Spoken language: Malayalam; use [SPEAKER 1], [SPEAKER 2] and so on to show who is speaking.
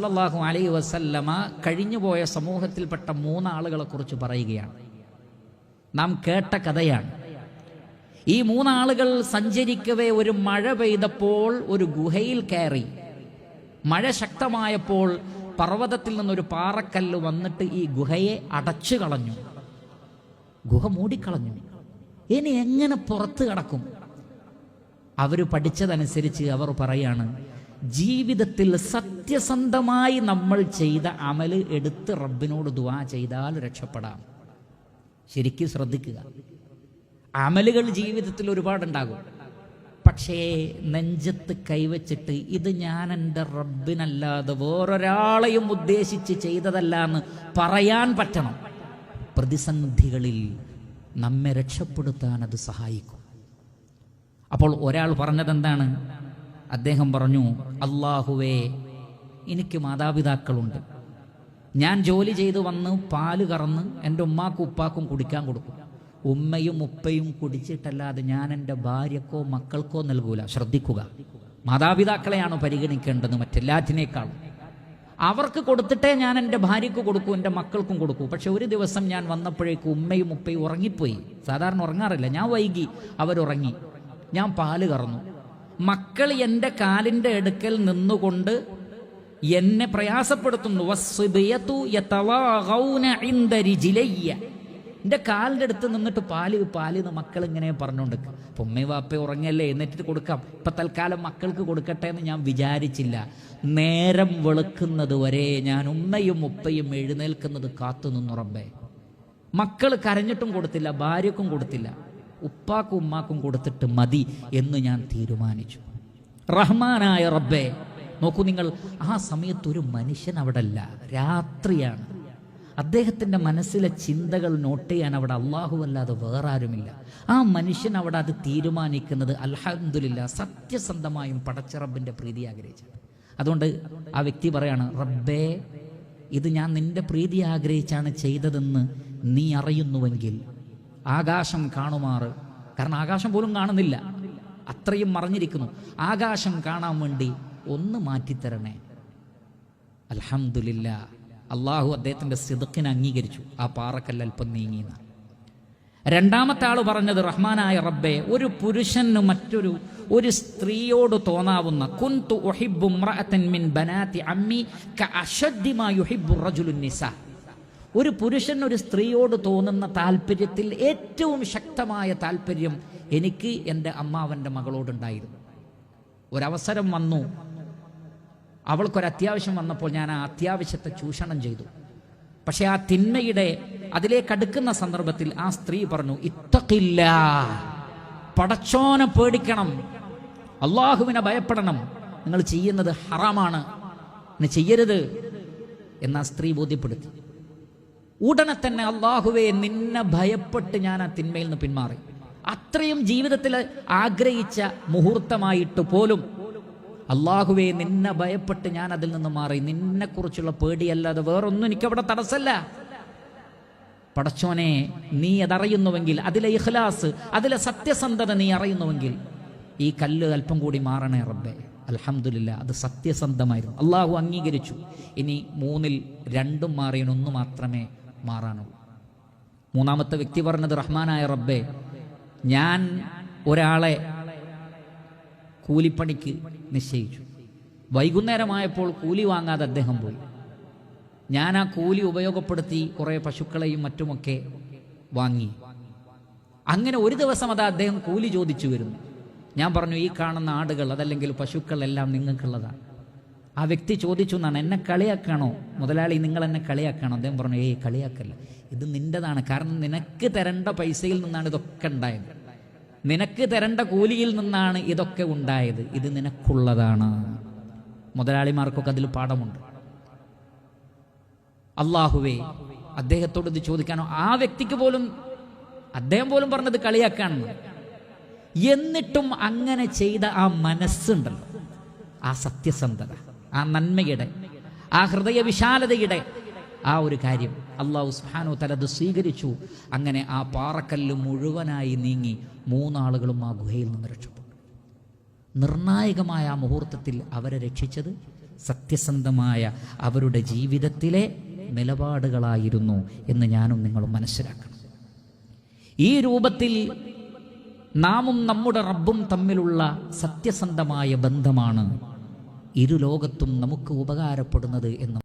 [SPEAKER 1] സല്ലല്ലാഹു അലൈഹി വസല്ലമ കഴിഞ്ഞുപോയ സമൂഹത്തിൽപ്പെട്ട 3 ആളുകളെ കുറിച്ച് പറയുകയാണ്. നാം കേട്ട കഥയാണ്. ഈ 3 ആളുകൾ സഞ്ചരിക്കവേ ഒരു മഴ പെയ്തപ്പോൾ ഒരു ഗുഹയിൽ കയറി. മഴ ശക്തമായപ്പോൾ പർവ്വതത്തിൽ നിന്നൊരു പാറക്കല്ല് വന്നിട്ട് ഈ ഗുഹയെ അടച്ചു കളഞ്ഞു. ഗുഹ മൂടിക്കളഞ്ഞു. ഇനി എങ്ങനെ പുറത്ത് കടക്കും? അവർ പഠിച്ചതനുസരിച്ച് അവർ പറയാണ്, ജീവിതത്തിൽ സത്യസന്ധമായി നമ്മൾ ചെയ്ത അമല് എടുത്ത് റബ്ബിനോട് ദുആ ചെയ്താൽ രക്ഷപ്പെടാം. ശരിക്കും ശ്രദ്ധിക്കുക. അമലുകൾ ജീവിതത്തിൽ ഒരുപാടുണ്ടാകും. പക്ഷേ നെഞ്ചത്ത് കൈവച്ചിട്ട് ഇത് ഞാൻ എൻ്റെ റബ്ബിനല്ലാതെ വേറൊരാളെയും ഉദ്ദേശിച്ച് ചെയ്തതല്ല എന്ന് പറയാൻ പറ്റണം. പ്രതിസന്ധികളിൽ നമ്മെ രക്ഷപ്പെടുത്താൻ അത് സഹായിക്കും. അപ്പോൾ ഒരാൾ പറഞ്ഞതെന്താണ്? അദ്ദേഹം പറഞ്ഞു, അല്ലാഹുവേ, എനിക്ക് മാതാപിതാക്കളുണ്ട്. ഞാൻ ജോലി ചെയ്ത് വന്ന് പാല് കറന്ന് എൻ്റെ ഉമ്മാക്കും ഉപ്പാക്കും കുടിക്കാൻ കൊടുക്കും. ഉമ്മയും ഉപ്പയും കുടിച്ചിട്ടല്ലാതെ ഞാൻ എൻ്റെ ഭാര്യക്കോ മക്കൾക്കോ നൽകൂല. ശ്രദ്ധിക്കുക, മാതാപിതാക്കളെയാണ് പരിഗണിക്കേണ്ടത് മറ്റെല്ലാറ്റിനേക്കാളും. അവർക്ക് കൊടുത്തിട്ടേ ഞാൻ എൻ്റെ ഭാര്യയ്ക്ക് കൊടുക്കൂ, എൻ്റെ മക്കൾക്കും കൊടുക്കൂ. പക്ഷെ ഒരു ദിവസം ഞാൻ വന്നപ്പോഴേക്കും ഉമ്മയും ഉപ്പയും ഉറങ്ങിപ്പോയി. സാധാരണ ഉറങ്ങാറില്ല. ഞാൻ വൈകി, അവരുറങ്ങി. ഞാൻ പാല് കറന്നു. മക്കൾ എൻ്റെ കാലിൻ്റെ അടുക്കൽ നിന്നുകൊണ്ട് എന്നെ പ്രയാസപ്പെടുത്തുന്നു. എൻ്റെ കാലിൻ്റെ അടുത്ത് നിന്നിട്ട് പാല് പാല് എന്ന് മക്കൾ ഇങ്ങനെ പറഞ്ഞുകൊണ്ട്. അപ്പം ഉമ്മയും വാപ്പയും ഉറങ്ങല്ലേ, എന്നിട്ട് കൊടുക്കാം. ഇപ്പം തൽക്കാലം മക്കൾക്ക് കൊടുക്കട്ടെ എന്ന് ഞാൻ വിചാരിച്ചില്ല. നേരം വെളുക്കുന്നത് വരെ ഞാൻ ഉമ്മയും ഉപ്പയും എഴുന്നേൽക്കുന്നത് കാത്തു നിന്നു. റബ്ബേ, മക്കൾ കരഞ്ഞിട്ടും കൊടുത്തില്ല, ഭാര്യക്കും കൊടുത്തില്ല, ഉപ്പാക്കും ഉമ്മാക്കും കൊടുത്തിട്ട് മതി എന്ന് ഞാൻ തീരുമാനിച്ചു. റഹ്മാനായ റബ്ബേ, നോക്കൂ നിങ്ങൾ, ആ സമയത്ത് ഒരു മനുഷ്യൻ അവിടെ അല്ല, രാത്രിയാണ്. അദ്ദേഹത്തിൻ്റെ മനസ്സിലെ ചിന്തകൾ നോട്ട് ചെയ്യാൻ അവിടെ അള്ളാഹു അല്ലാതെ വേറെ ആരുമില്ല. ആ മനുഷ്യൻ അവിടെ അത് തീരുമാനിക്കുന്നത് അൽഹംദുലില്ലാ സത്യസന്ധമായും പടച്ച റബ്ബിൻ്റെ പ്രീതി ആഗ്രഹിച്ചു. അതുകൊണ്ട് ആ വ്യക്തി പറയാണ്, റബ്ബേ, ഇത് ഞാൻ നിന്റെ പ്രീതി ആഗ്രഹിച്ചാണ് ചെയ്തതെന്ന് നീ അറിയുന്നുവെങ്കിൽ ആകാശം കാണുമാറ്, കാരണം ആകാശം പോലും കാണുന്നില്ല, അത്രയും മറഞ്ഞിരിക്കുന്നു, ആകാശം കാണാൻ വേണ്ടി ഒന്ന് മാറ്റിത്തരണേ. അൽഹംദുലില്ലാ, അള്ളാഹു അദ്ദേഹത്തിൻ്റെ സിദ്ഖിനെ അംഗീകരിച്ചു. ആ പാറക്കല്ല് അല്പം നീങ്ങിയെന്ന. രണ്ടാമത്തെ ആൾ പറഞ്ഞത്, റഹ്മാനായ റബ്ബേ, ഒരു പുരുഷന് ഒരു സ്ത്രീയോട് തോന്നാവുന്ന കുന്തു ഉഹിബ്ബു ഇംറഅതൻ മിൻ ബനാതി അമ്മി കഅശദ്ദി മാ യുഹിബ്ബു റജുലുൻ നിസാ. ഒരു പുരുഷൻ ഒരു സ്ത്രീയോട് തോന്നുന്ന താല്പര്യത്തിൽ ഏറ്റവും ശക്തമായ താല്പര്യം എനിക്ക് എൻ്റെ അമ്മാവൻ്റെ മകളോടുണ്ടായിരുന്നു. ഒരവസരം വന്നു, അവൾക്കൊരത്യാവശ്യം വന്നപ്പോൾ ഞാൻ ആ അത്യാവശ്യത്തെ ചൂഷണം ചെയ്തു. പക്ഷെ ആ തിന്മയുടെ അതിലേക്ക് അടുക്കുന്ന സന്ദർഭത്തിൽ ആ സ്ത്രീ പറഞ്ഞു, ഇത്തഖില്ലാ, പടച്ചോനെ പേടിക്കണം, അള്ളാഹുവിനെ ഭയപ്പെടണം, നിങ്ങൾ ചെയ്യുന്നത് ഹറാമാണ്, ചെയ്യരുത് എന്ന് ആ സ്ത്രീ ബോധ്യപ്പെടുത്തി. ഉടനെ തന്നെ, അള്ളാഹുവേ, നിന്നെ ഭയപ്പെട്ട് ഞാൻ ആ തിന്മയിൽ നിന്ന് പിന്മാറി. അത്രയും ജീവിതത്തിൽ ആഗ്രഹിച്ച മുഹൂർത്തമായിട്ട് പോലും, അള്ളാഹുവേ, നിന്നെ ഭയപ്പെട്ട് ഞാൻ അതിൽ നിന്ന് മാറി, നിന്നെക്കുറിച്ചുള്ള പേടിയല്ലാതെ വേറൊന്നും എനിക്കവിടെ തടസ്സമല്ല. പടച്ചോനെ, നീ അതറിയുന്നുവെങ്കിൽ, അതിലെ ഇഖ്ലാസ്, അതിലെ സത്യസന്ധത നീ അറിയുന്നുവെങ്കിൽ ഈ കല്ല് അല്പം കൂടി മാറണേ റബ്ബേ. അൽഹംദുലില്ലാ, അത് സത്യസന്ധമായിരുന്നു. അള്ളാഹു അംഗീകരിച്ചു. ഇനി 3-ൽ 2 മാറിയ 1 മാത്രമേ മാറാനുള്ളൂ. മൂന്നാമത്തെ വ്യക്തി പറഞ്ഞത്, റഹ്മാനായ റബ്ബേ, ഞാൻ ഒരാളെ കൂലിപ്പണിക്ക് നിശ്ചയിച്ചു. വൈകുന്നേരമായപ്പോൾ കൂലി വാങ്ങാതെ അദ്ദേഹം പോയി. ഞാൻ ആ കൂലി ഉപയോഗപ്പെടുത്തി കുറേ പശുക്കളെയും മറ്റുമൊക്കെ വാങ്ങി. അങ്ങനെ ഒരു ദിവസം അദ്ദേഹം കൂലി ചോദിച്ചു വരുന്നു. ഞാൻ പറഞ്ഞു, ഈ കാണുന്ന ആടുകൾ അതല്ലെങ്കിൽ പശുക്കൾ എല്ലാം നിങ്ങൾക്കുള്ളതാണ്. ആ വ്യക്തി ചോദിച്ചു എന്നാണ്, എന്നെ കളിയാക്കാണോ മുതലാളി, നിങ്ങൾ എന്നെ കളിയാക്കാണോ? അദ്ദേഹം പറഞ്ഞു, ഏയ് കളിയാക്കല്ല, ഇത് നിൻ്റെതാണ്. കാരണം നിനക്ക് തരേണ്ട പൈസയിൽ നിന്നാണ് ഇതൊക്കെ ഉണ്ടായത്, നിനക്ക് തരേണ്ട കൂലിയിൽ നിന്നാണ് ഇതൊക്കെ ഉണ്ടായത്, ഇത് നിനക്കുള്ളതാണ്. മുതലാളിമാർക്കൊക്കെ അതിൽ പാഠമുണ്ട്. അള്ളാഹുവേ, അദ്ദേഹത്തോട് ഇത് ചോദിക്കാനോ? ആ വ്യക്തിക്ക് പോലും, അദ്ദേഹം പോലും പറഞ്ഞത് കളിയാക്കാണെന്ന്. എന്നിട്ടും അങ്ങനെ ചെയ്ത ആ മനസ്സുണ്ടല്ലോ, ആ സത്യസന്ധത, ആ നന്മയുടെ, ആ ഹൃദയ വിശാലതയുടെ ആ ഒരു കാര്യം അല്ലാഹു സുബ്ഹാനഹു തആല അത് സ്വീകരിച്ചു. അങ്ങനെ ആ പാറക്കല്ല് മുഴുവനായി നീങ്ങി 3 ആളുകളും ആ ഗുഹയിൽ നിന്ന് രക്ഷപ്പെട്ടു. നിർണായകമായ ആ മുഹൂർത്തത്തിൽ അവരെ രക്ഷിച്ചത് സത്യസന്ധമായ അവരുടെ ജീവിതത്തിലെ നിലപാടുകളായിരുന്നു എന്ന് ഞാനും നിങ്ങളും മനസ്സിലാക്കണം. ഈ രൂപത്തിൽ നാമും നമ്മുടെ റബ്ബും തമ്മിലുള്ള സത്യസന്ധമായ ബന്ധമാണ് ഇരു ലോകത്തും നമുക്ക് ഉപകാരപ്പെടുന്നത് എന്ന്